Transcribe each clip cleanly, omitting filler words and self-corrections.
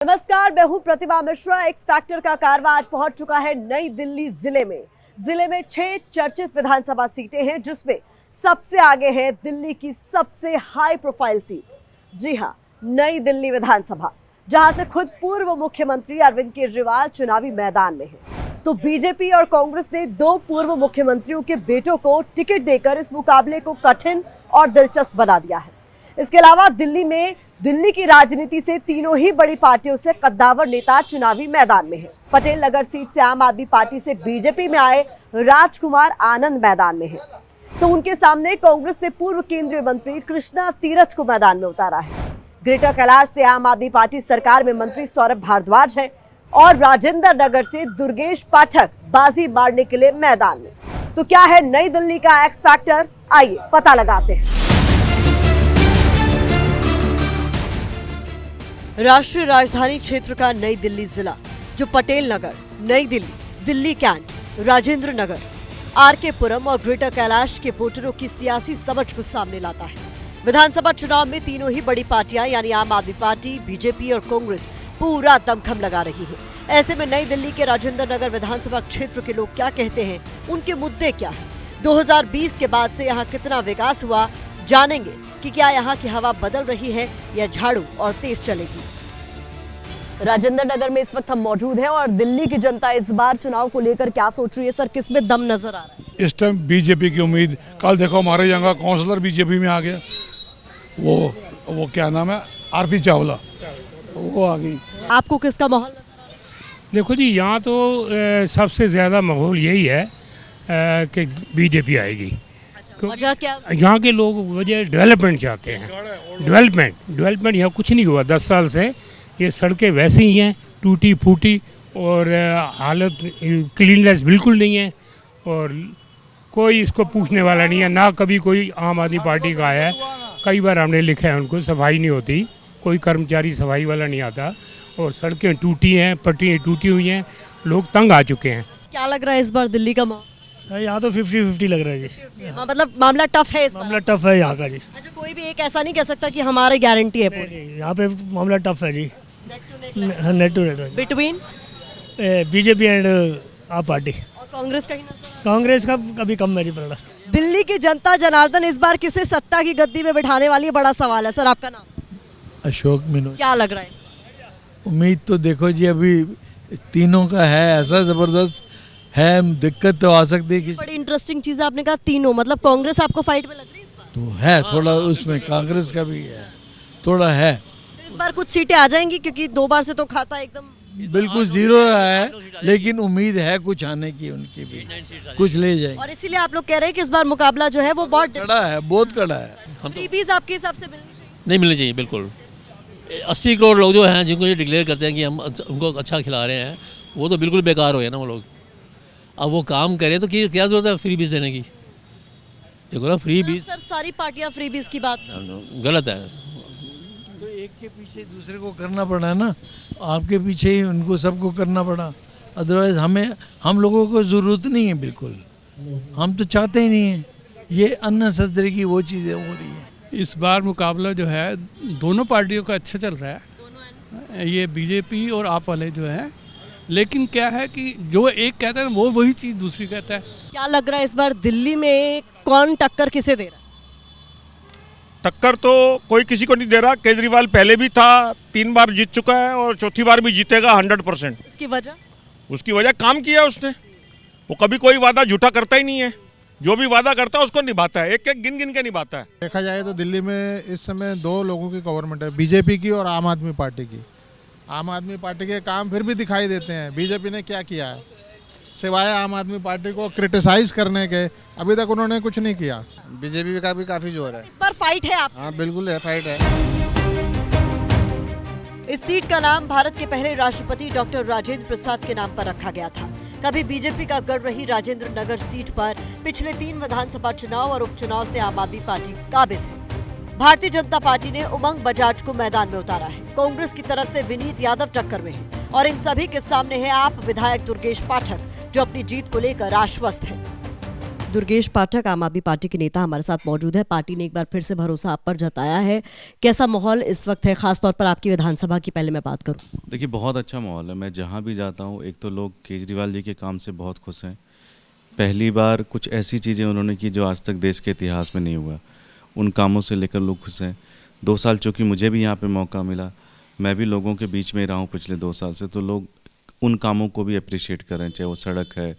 नमस्कार, मैं हूं प्रतिभा मिश्रा। एक्स फैक्टर का कारवां आज पहुंच चुका है नई दिल्ली जिले में 6 चर्चित विधानसभा सीटें हैं, जिसमें सबसे आगे है दिल्ली की सबसे हाई प्रोफाइल सीट। जी हां, नई दिल्ली विधानसभा, जहां से खुद पूर्व मुख्यमंत्री अरविंद केजरीवाल चुनावी मैदान में हैं। तो बीजेपी और कांग्रेस ने 2 पूर्व मुख्यमंत्रियों के बेटों को टिकट देकर इस मुकाबले को कठिन और दिलचस्प बना दिया है। इसके अलावा दिल्ली की राजनीति से तीनों ही बड़ी पार्टियों से कद्दावर नेता चुनावी मैदान में हैं। पटेल नगर सीट से आम आदमी पार्टी से बीजेपी में आए राजकुमार आनंद मैदान में हैं। तो उनके सामने कांग्रेस ने पूर्व केंद्रीय मंत्री कृष्णा तीरथ को मैदान में उतारा है। ग्रेटर कैलाश से आम आदमी पार्टी सरकार में मंत्री सौरभ भारद्वाज है और राजेंद्र नगर से दुर्गेश पाठक बाजी मारने के लिए मैदान में। तो क्या है नई दिल्ली का एक्स फैक्टर, आइए पता लगाते हैं। राष्ट्रीय राजधानी क्षेत्र का नई दिल्ली जिला, जो पटेल नगर, नई दिल्ली, दिल्ली कैंट, राजेंद्र नगर, आरके पुरम और ग्रेटर कैलाश के वोटरों की सियासी समझ को सामने लाता है। विधानसभा चुनाव में तीनों ही बड़ी पार्टियां यानी आम आदमी पार्टी, बीजेपी और कांग्रेस पूरा दमखम लगा रही है। ऐसे में नई दिल्ली के राजेंद्र नगर विधानसभा क्षेत्र के लोग क्या कहते हैं, उनके मुद्दे क्या है, 2020 के बाद से यहाँ कितना विकास हुआ, जानेंगे कि क्या यहाँ की हवा बदल रही है या झाड़ू और तेज चलेगी। राजेंद्र नगर में इस वक्त हम मौजूद हैं और दिल्ली की जनता इस बार चुनाव को लेकर क्या सोच रही है? सर, किसमें दम नजर आ रहा है? इस टाइम बीजेपी की उम्मीद। कल देखो हमारे यहाँ का काउंसलर बीजेपी में आ गया, वो क्या नाम है, आरती चावला, वो आ गई। आपको किसका माहौल नजर आ रहा है? देखो जी, यहाँ तो सबसे ज़्यादा माहौल यही है कि बीजेपी आएगी। वजह क्या? यहाँ के लोग वजह डेवलपमेंट चाहते हैं। डेवलपमेंट यहाँ कुछ नहीं हुआ 10 साल से। ये सड़कें वैसे ही हैं, टूटी फूटी, और हालत क्लीननेस बिल्कुल नहीं है, और कोई इसको पूछने वाला नहीं है। ना कभी कोई आम आदमी पार्टी का आया है, कई बार हमने लिखा है उनको, सफाई नहीं होती, कोई कर्मचारी सफाई वाला नहीं आता, और सड़कें टूटी हैं, पटरियाँ टूटी हुई हैं, लोग तंग आ चुके हैं। क्या लग रहा है इस बार दिल्ली का माहौल? यहाँ तो 50-50 लग रहा है जी। मतलब मामला टफ है इस बार? मामला टफ है यहाँ का जी। अच्छा, कोई भी एक ऐसा नहीं कह सकता कि हमारी गारंटी है पूरी। यहाँ पे मामला टफ है जी, neck to neck between BJP and AAP party. और कांग्रेस का ही नजर? कांग्रेस का कभी कम है जी पड़ा। दिल्ली की जनता जनार्दन इस बार किसे सत्ता की गद्दी में बिठाने वाली है, बड़ा सवाल है। सर, आपका नाम? अशोक मीनू। क्या लग रहा है इस बार? उम्मीद तो देखो जी, अभी तीनों का है, ऐसा जबरदस्त है, दिक्कत तो आ सकती है। बड़ी इंटरेस्टिंग चीज आपने कहा तीनों, मतलब कांग्रेस आपको फाइट में लग रही है इस बार? तो है थोड़ा, उसमें कांग्रेस का भी है, थोड़ा है। तो इस बार कुछ सीटें आ जाएंगी, क्योंकि 2 बार से तो खाता एकदम बिल्कुल जीरो रहा है, लेकिन उम्मीद है कुछ आने की, उनकी भी कुछ ले जाएंगे। और इसीलिए आप लोग कह रहे हैं कि इस बार मुकाबला जो है वो बहुत कड़ा है, बहुत कड़ा है। फ्रीबीज आपके हिसाब से मिलनी चाहिए? नहीं मिलनी चाहिए बिल्कुल। 80 करोड़ लोग जो हैं, जिनको ये डिक्लेयर करते हैं कि हम उनको अच्छा खिला रहे हैं, वो तो बिल्कुल बेकार हो गए ना वो लोग। अब वो काम करें तो क्या जरूरत है फ्री बीज देने की? देखो ना, फ्री बीज सर, सारी पार्टियां फ्री बीज की बात गलत है। तो एक के पीछे दूसरे को करना पड़ा ना, आपके पीछे ही उनको सबको करना पड़ा। अदरवाइज हम लोगों को ज़रूरत नहीं है बिल्कुल, हम तो चाहते ही नहीं है। ये अननेसेसरी की वो चीज़ें हो रही है। इस बार मुकाबला जो है दोनों पार्टियों का अच्छा चल रहा है, ये बीजेपी और आप वाले जो है। लेकिन क्या है कि जो एक कहता है वो वही चीज़ दूसरी कहता है। क्या लग रहा है इस बार दिल्ली में कौन टक्कर किसे दे रहा है? टक्कर तो कोई किसी को नहीं दे रहा। केजरीवाल पहले भी था, 3 बार जीत चुका है और चौथी बार भी जीतेगा 100%। इसकी वजह? उसकी वजह काम किया उसने। वो कभी कोई वादा झूठा करता ही नहीं है, जो भी वादा करता है उसको निभाता है, एक एक गिन गिन के निभाता है। देखा जाए तो दिल्ली में इस समय 2 लोगों की गवर्नमेंट है, बीजेपी की और आम आदमी पार्टी की। आम आदमी पार्टी के काम फिर भी दिखाई देते हैं। बीजेपी ने क्या किया है सिवाय आम आदमी पार्टी को क्रिटिसाइज करने के? अभी तक उन्होंने कुछ नहीं किया। बीजेपी का भी काफी जोर है। इस बार फाइट है आप? हाँ बिल्कुल है, फाइट है। इस सीट का नाम भारत के पहले राष्ट्रपति डॉक्टर राजेंद्र प्रसाद के नाम पर रखा गया था। कभी बीजेपी का गढ़ रही राजेंद्र नगर सीट पर पिछले 3 विधानसभा चुनाव और उपचुनाव से आम आदमी पार्टी काबिज है। भारतीय जनता पार्टी ने उमंग बजाज को मैदान में उतारा है। कांग्रेस की तरफ से विनीत यादव टक्कर में है और इन सभी के सामने है आप विधायक दुर्गेश पाठक, जो अपनी जीत को लेकर आश्वस्त है। दुर्गेश पाठक आम आदमी पार्टी के नेता हमारे साथ मौजूद है। पार्टी ने एक बार फिर से भरोसा आप पर जताया है। कैसा माहौल इस वक्त है, खासतौर पर आपकी विधानसभा की? पहले मैं बात करूं। देखिए, बहुत अच्छा माहौल है। मैं जहाँ भी जाता हूँ, एक तो लोग केजरीवाल जी के काम से बहुत खुश हैं। पहली बार कुछ ऐसी चीज़ें उन्होंने की जो आज तक देश के इतिहास में नहीं हुआ, उन कामों से लेकर लोग खुश हैं। 2 साल चूँकि मुझे भी यहाँ पे मौका मिला, मैं भी लोगों के बीच में रहा हूँ पिछले 2 साल से, तो लोग उन कामों को भी अप्रिशिएट कर रहे हैं। चाहे वो सड़क है,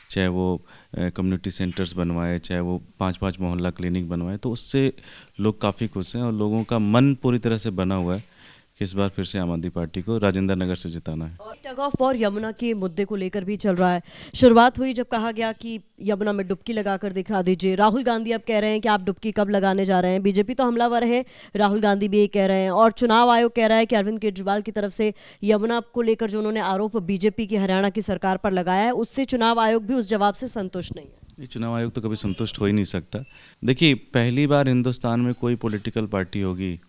चाहे वो कम्युनिटी सेंटर्स बनवाए, चाहे वो 5-5 मोहल्ला क्लिनिक बनवाए, तो उससे लोग काफ़ी खुश हैं और लोगों का मन पूरी तरह से बना हुआ है कि इस बार फिर से आम आदमी पार्टी को राजेंद्र नगर से जिताना है। टग ऑफ वॉर यमुना के मुद्दे को लेकर भी चल रहा है। शुरुआत हुई जब कहा गया कि यमुना में डुबकी लगाकर दिखा दीजिए। राहुल गांधी अब कह रहे हैं कि आप डुबकी कब लगाने जा रहे हैं। बीजेपी तो हमलावर है, राहुल गांधी भी ये कह रहे हैं। और चुनाव आयोग कह रहा है कि अरविंद केजरीवाल की तरफ से यमुना को लेकर जो उन्होंने आरोप बीजेपी की हरियाणा की सरकार पर लगाया है, उससे चुनाव आयोग भी उस जवाब से संतुष्ट नहीं है। ये चुनाव आयोग तो कभी संतुष्ट हो ही नहीं सकता। देखिए, पहली बार हिंदुस्तान में कोई पॉलिटिकल पार्टी होगी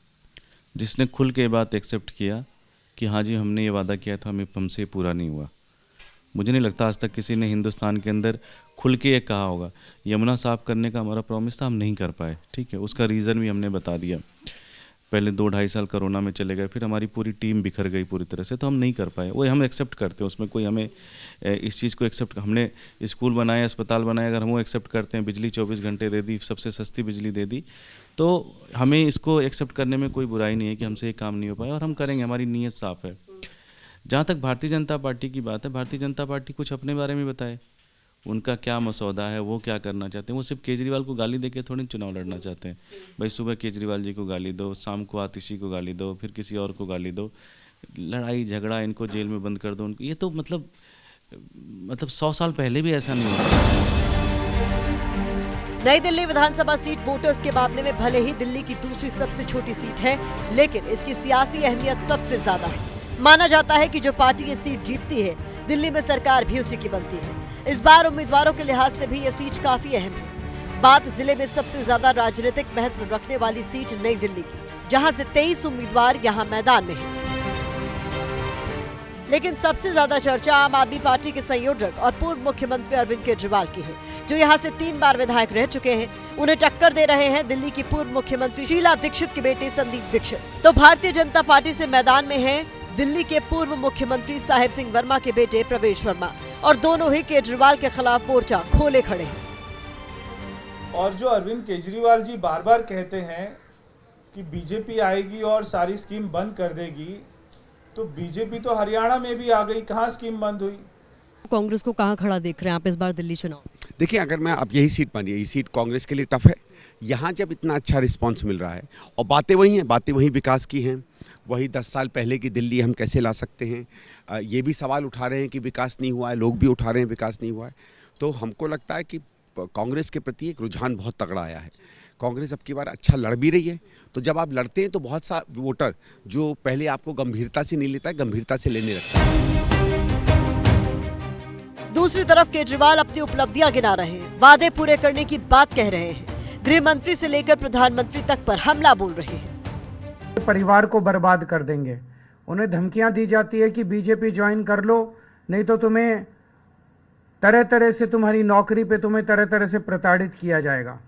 जिसने खुल के बात एक्सेप्ट किया कि हाँ जी, हमने ये वादा किया था, हमसे पूरा नहीं हुआ। मुझे नहीं लगता आज तक किसी ने हिंदुस्तान के अंदर खुल के ये कहा होगा। यमुना साफ करने का हमारा प्रॉमिस था, हम नहीं कर पाए, ठीक है। उसका रीज़न भी हमने बता दिया। पहले 2-2.5 साल कोरोना में चले गए, फिर हमारी पूरी टीम बिखर गई पूरी तरह से, तो हम नहीं कर पाए। वो हम एक्सेप्ट करते हैं, उसमें कोई हमें इस चीज़ को एक्सेप्ट, हमने स्कूल बनाए, अस्पताल बनाए, अगर हम वो एक्सेप्ट करते हैं, बिजली 24 घंटे दे दी, सबसे सस्ती बिजली दे दी, तो हमें इसको एक्सेप्ट करने में कोई बुराई नहीं है कि हमसे ये काम नहीं हो पाया, और हम करेंगे, हमारी नीयत साफ़ है। जहाँ तक भारतीय जनता पार्टी की बात है, भारतीय जनता पार्टी कुछ अपने बारे में बताए, उनका क्या मसौदा है, वो क्या करना चाहते हैं। वो सिर्फ केजरीवाल को गाली देके थोड़ी चुनाव लड़ना चाहते हैं। भाई, सुबह केजरीवाल जी को गाली दो, शाम को आतिशी को गाली दो, फिर किसी और को गाली दो, लड़ाई झगड़ा, इनको जेल में बंद कर दो। उनको ये तो मतलब 100 साल पहले भी ऐसा नहीं होता। नई दिल्ली विधानसभा सीट वोटर्स के मामले में भले ही दिल्ली की दूसरी सबसे छोटी सीट है, लेकिन इसकी सियासी अहमियत सबसे ज्यादा है। माना जाता है कि जो पार्टी ये सीट जीतती है, दिल्ली में सरकार भी उसी की बनती है। इस बार उम्मीदवारों के लिहाज से भी ये सीट काफी अहम है। बात जिले में सबसे ज्यादा राजनीतिक महत्व रखने वाली सीट नई दिल्ली की, जहां से 23 उम्मीदवार यहां मैदान में हैं। लेकिन सबसे ज्यादा चर्चा आम आदमी पार्टी के संयोजक और पूर्व मुख्यमंत्री अरविंद केजरीवाल की है, जो यहां से 3 बार विधायक रह चुके हैं। उन्हें टक्कर दे रहे हैं दिल्ली की पूर्व मुख्यमंत्री शीला दीक्षित के बेटे संदीप दीक्षित। तो भारतीय जनता पार्टी से मैदान में हैं दिल्ली के पूर्व मुख्यमंत्री साहिब सिंह वर्मा के बेटे प्रवेश वर्मा, और दोनों ही केजरीवाल के खिलाफ मोर्चा खोले खड़े हैं। और जो अरविंद केजरीवाल जी बार बार कहते हैं कि बीजेपी आएगी और सारी स्कीम बंद कर देगी, तो बीजेपी तो हरियाणा में भी आ गई, कहाँ स्कीम बंद हुई? कांग्रेस को कहाँ खड़ा देख रहे हैं आप इस बार दिल्ली चुनाव? देखिए, अगर मैं अब यही सीट मानिए, ये सीट कांग्रेस के लिए टफ है। यहाँ जब इतना अच्छा रिस्पांस मिल रहा है और बातें वही हैं, बातें वही विकास की हैं, वही 10 साल पहले की दिल्ली हम कैसे ला सकते हैं। ये भी सवाल उठा रहे हैं कि विकास नहीं हुआ है, लोग भी उठा रहे हैं विकास नहीं हुआ है। तो हमको लगता है कि कांग्रेस के प्रति एक रुझान बहुत तगड़ा आया है। कांग्रेस अब की बार अच्छा लड़ भी रही है। तो जब आप लड़ते हैं तो बहुत सा वोटर जो पहले आपको गंभीरता से नहीं लेता है, गंभीरता से लेने लगता है। दूसरी तरफ केजरीवाल अपनी उपलब्धियां गिना रहे हैं, वादे पूरे करने की बात कह रहे हैं, गृह मंत्री से लेकर प्रधानमंत्री तक पर हमला बोल रहे हैं। परिवार को बर्बाद कर देंगे। उन्हें धमकियां दी जाती है कि बीजेपी ज्वाइन कर लो, नहीं तो तुम्हें तरह तरह से, तुम्हारी नौकरी पे तुम्हें तरह तरह से प्रताड़ित किया जाएगा।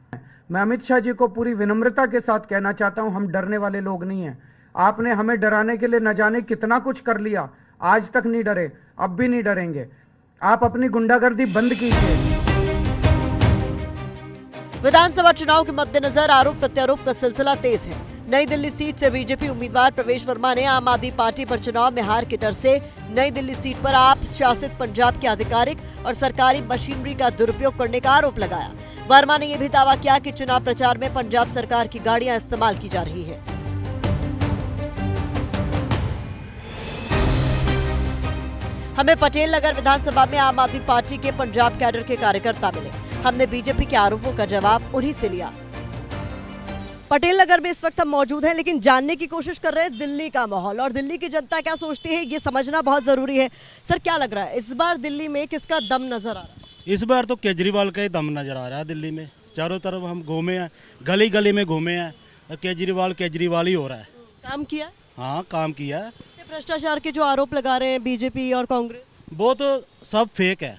मैं अमित शाह जी को पूरी विनम्रता के साथ कहना चाहता हूं, हम डरने वाले लोग नहीं हैं। आपने हमें डराने के लिए न जाने कितना कुछ कर लिया, आज तक नहीं डरे, अब भी नहीं डरेंगे। आप अपनी गुंडागर्दी बंद कीजिए। विधानसभा चुनाव के मद्देनजर आरोप प्रत्यारोप का सिलसिला तेज है। नई दिल्ली सीट से बीजेपी उम्मीदवार प्रवेश वर्मा ने आम आदमी पार्टी पर चुनाव में हार के डर से नई दिल्ली सीट पर आप शासित पंजाब के आधिकारिक और सरकारी मशीनरी का दुरुपयोग करने का आरोप लगाया। वर्मा ने यह भी दावा किया कि चुनाव प्रचार में पंजाब सरकार की गाड़ियां इस्तेमाल की जा रही है। हमें पटेल नगर विधानसभा में आम आदमी पार्टी के पंजाब कैडर के कार्यकर्ता मिले। हमने बीजेपी के आरोपों का जवाब उन्हीं से लिया। पटेल नगर में इस वक्त हम मौजूद हैं, लेकिन जानने की कोशिश कर रहे हैं दिल्ली का माहौल और दिल्ली की जनता क्या सोचती है, ये समझना बहुत जरूरी है। सर, क्या लग रहा है इस बार दिल्ली में किसका दम नजर आ रहा है? इस बार तो केजरीवाल का ही दम नजर आ रहा है दिल्ली में। चारों तरफ हम घूमे हैं, गली गली में घूमे हैं, केजरीवाल ही हो रहा है। काम किया? हाँ, काम किया है। भ्रष्टाचार के जो आरोप लगा रहे हैं बीजेपी और कांग्रेस, वो तो सब फेक है।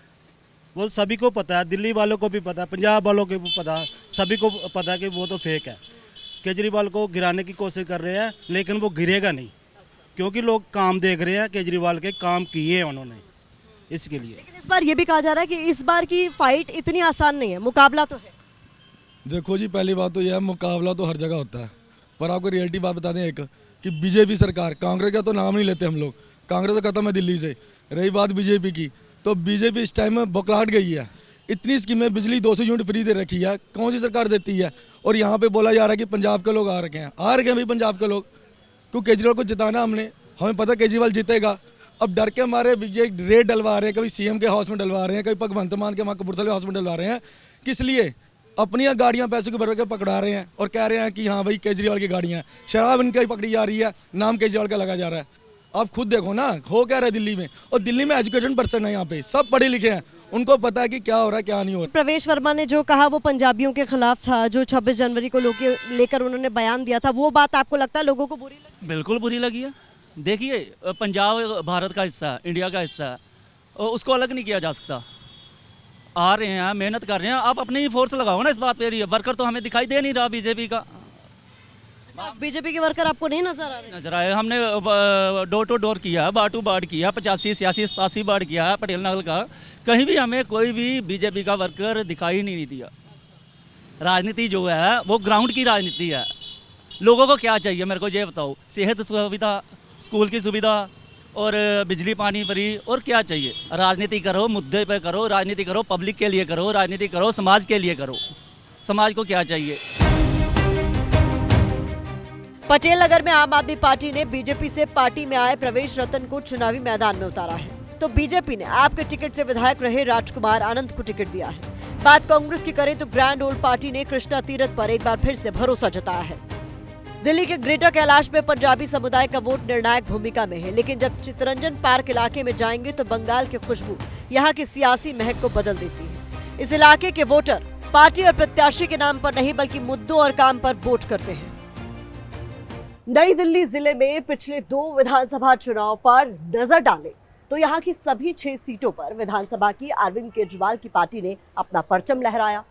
वो सभी को पता है, दिल्ली वालों को भी पता है, पंजाब वालों को भी पता है, सभी को पता है कि वो तो फेक है। केजरीवाल को गिराने की कोशिश कर रहे हैं, लेकिन वो गिरेगा नहीं, क्योंकि लोग काम देख रहे हैं, केजरीवाल के काम किए हैं उन्होंने, इसके लिए। लेकिन इस बार ये भी कहा जा रहा है कि इस बार की फाइट इतनी आसान नहीं है, मुकाबला तो है। देखो जी, पहली बात तो यह है, मुकाबला तो हर जगह होता है, पर आपको रियलिटी बात बता दें एक, कि बीजेपी सरकार, कांग्रेस का तो नाम नहीं लेते हम लोग, कांग्रेस तो खत्म है दिल्ली से। रही बात बीजेपी की, तो बीजेपी इस टाइम में बौखलाहट गई है। इतनी स्कीमें, बिजली 200 यूनिट फ्री दे रखी है, कौन सी सरकार देती है? और यहाँ पे बोला जा रहा है कि पंजाब के लोग आ रखे हैं, भाई पंजाब के लोग, क्योंकि केजरीवाल को जिताना हमने, हमें पता केजरीवाल जीतेगा। अब डर के हमारे ये रेड डलवा रहे हैं, कभी सीएम के हाउस में डलवा रहे हैं, कभी भगवंत मान के वहाँ कपूरथले हाउस में डलवा रहे हैं। किस लिए? अपनी गाड़ियाँ पैसों के भर के पकड़ा रहे हैं और कह रहे हैं कि हाँ भाई केजरीवाल की गाड़ियाँ हैं, शराब इनका पकड़ी जा रही है, नाम केजरीवाल का लगा जा रहा है। आप खुद देखो ना, हो क्या रहा है दिल्ली में, और दिल्ली में एजुकेशन पर्सन है, यहाँ पे सब पढ़े लिखे हैं, उनको पता है कि क्या हो रहा है क्या नहीं हो रहा। प्रवेश वर्मा ने जो कहा वो पंजाबियों के खिलाफ था, जो 26 जनवरी को लेकर उन्होंने बयान दिया था, वो बात आपको लगता है लोगों को बुरी लगी? बिल्कुल बुरी लगी है। देखिए, पंजाब भारत का हिस्सा है, इंडिया का हिस्सा है, और उसको अलग नहीं किया जा सकता। आ रहे हैं, मेहनत कर रहे हैं, आप अपनी ही फोर्स लगाओ ना इस बात पे। वर्कर तो हमें दिखाई दे नहीं रहा बीजेपी का। बीजेपी के वर्कर आपको नहीं नजर आ रहे? नजर आए, हमने डोर टू डोर किया, बार टू बार किया, 85, 86, 87 बार किया है पटेल नगर का, कहीं भी हमें कोई भी बीजेपी का वर्कर दिखाई नहीं दिया। राजनीति जो है वो ग्राउंड की राजनीति है। लोगों को क्या चाहिए मेरे को ये बताओ? सेहत सुविधा, स्कूल की सुविधा और बिजली पानी फ्री, और क्या चाहिए? राजनीति करो, मुद्दे पे करो, राजनीति करो, पब्लिक के लिए करो, राजनीति करो, समाज के लिए करो। समाज को क्या चाहिए? पटेल नगर में आम आदमी पार्टी ने बीजेपी से पार्टी में आए प्रवेश रतन को चुनावी मैदान में उतारा है, तो बीजेपी ने आपके टिकट से विधायक रहे राजकुमार आनंद को टिकट दिया है। बात कांग्रेस की करें तो ग्रैंड ओल्ड पार्टी ने कृष्णा तीरथ पर एक बार फिर से भरोसा जताया है। दिल्ली के ग्रेटर कैलाश में पंजाबी समुदाय का वोट निर्णायक भूमिका में है, लेकिन जब चित्तरंजन पार्क इलाके में जाएंगे तो बंगाल की खुशबू यहाँ की सियासी महक को बदल देती है। इस इलाके के वोटर पार्टी और प्रत्याशी के नाम पर नहीं बल्कि मुद्दों और काम पर वोट करते हैं। नई दिल्ली जिले में पिछले 2 विधानसभा चुनाव पर नजर डालें तो यहाँ की सभी 6 सीटों पर विधानसभा की अरविंद केजरीवाल की पार्टी ने अपना परचम लहराया।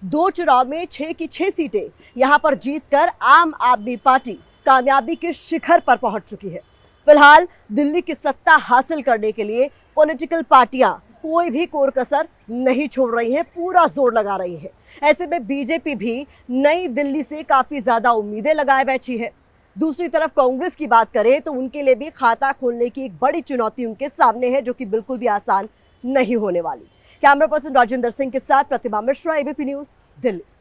2 चुनाव में 6 की 6 सीटें यहाँ पर जीतकर आम आदमी पार्टी कामयाबी के शिखर पर पहुंच चुकी है। फिलहाल दिल्ली की सत्ता हासिल करने के लिए पॉलिटिकल पार्टियां कोई भी कोर कसर नहीं छोड़ रही हैं, पूरा जोर लगा रही है। ऐसे में बीजेपी भी नई दिल्ली से काफी ज्यादा उम्मीदें लगाए बैठी है। दूसरी तरफ कांग्रेस की बात करें तो उनके लिए भी खाता खोलने की एक बड़ी चुनौती उनके सामने है, जो कि बिल्कुल भी आसान नहीं होने वाली। कैमरा पर्सन राजेंद्र सिंह के साथ प्रतिभा मिश्रा, एबीपी न्यूज, दिल्ली।